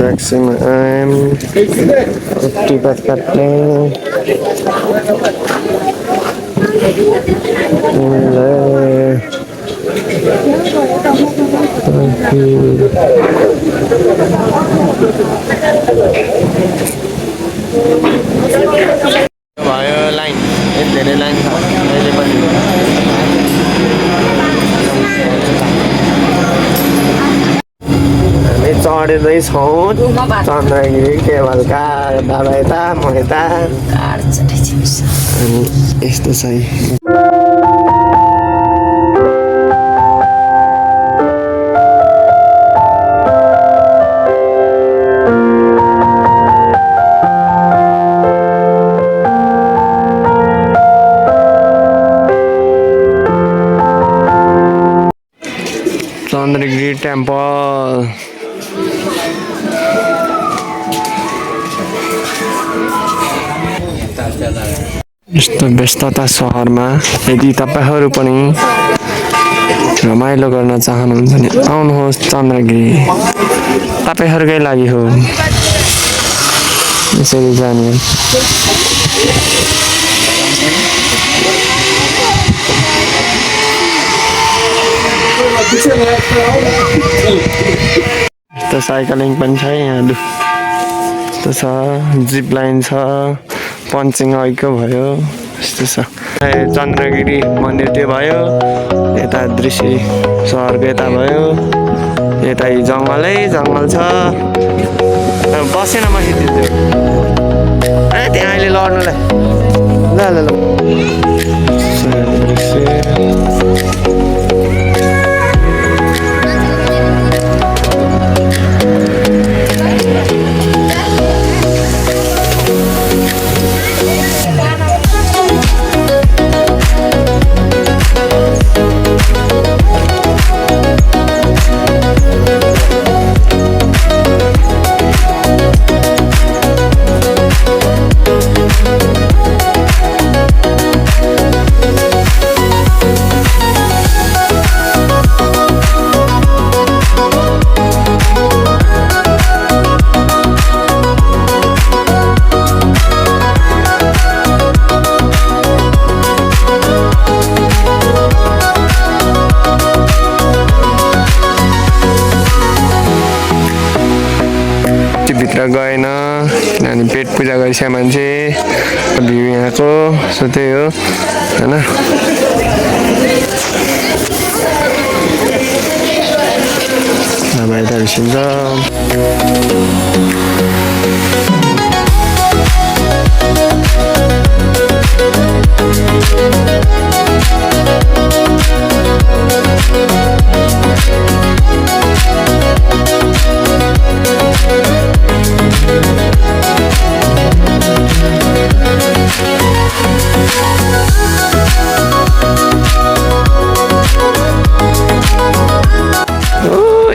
maximum 50 katte भयो line धेरै line छ अहिले पनि हामी चढ्दैछौँ चन्द्रगिरी केवल कार बाबा यता म यता अनि यस्तो छ चन्द्रगिरी टेम्पल यस्तो व्यस्तता सहरमा यदि तपाईहरु पनि रमाइलो गर्न चाहनुहुन्छ भने आउनुहोस् चन्द्रगिरी तपाईहरुकै लागि हो यसरी जाने यस्तो साइक्लिङ पनि छ यहाँ यस्तो छ जिप लाइन छ पञ्चिङ अघिको भयो यस्तो छ चन्द्रगिरी मन्दिर त्यो भयो यता दृश्य सहरको यता भयो यता जङ्गलै जङ्गल छ बसेन माथि त्यो त्यहाँ अहिले लड्नुलाई ल ल ल भित्र गएन किनभने पेट पूजा गरिसके मान्छे भ्यू यहाँको सो त्यही हो हैन नभए त बिर्सिन्छ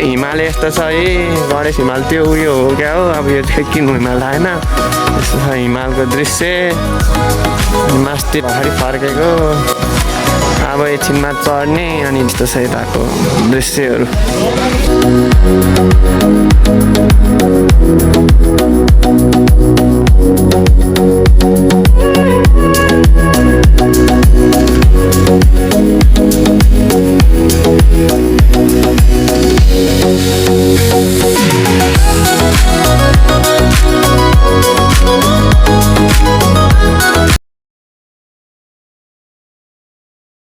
हिमाल यस्तो छ है गणेश हिमाल त्यो उयो हो क्या हो अब यो चाहिँ किन हिमाल आएन यस्तो छ हिमालको दृश्य मास्ति भर्खरै फर्केको अब एकछिनमा चढ्ने अनि यस्तो छ यताको दृश्यहरू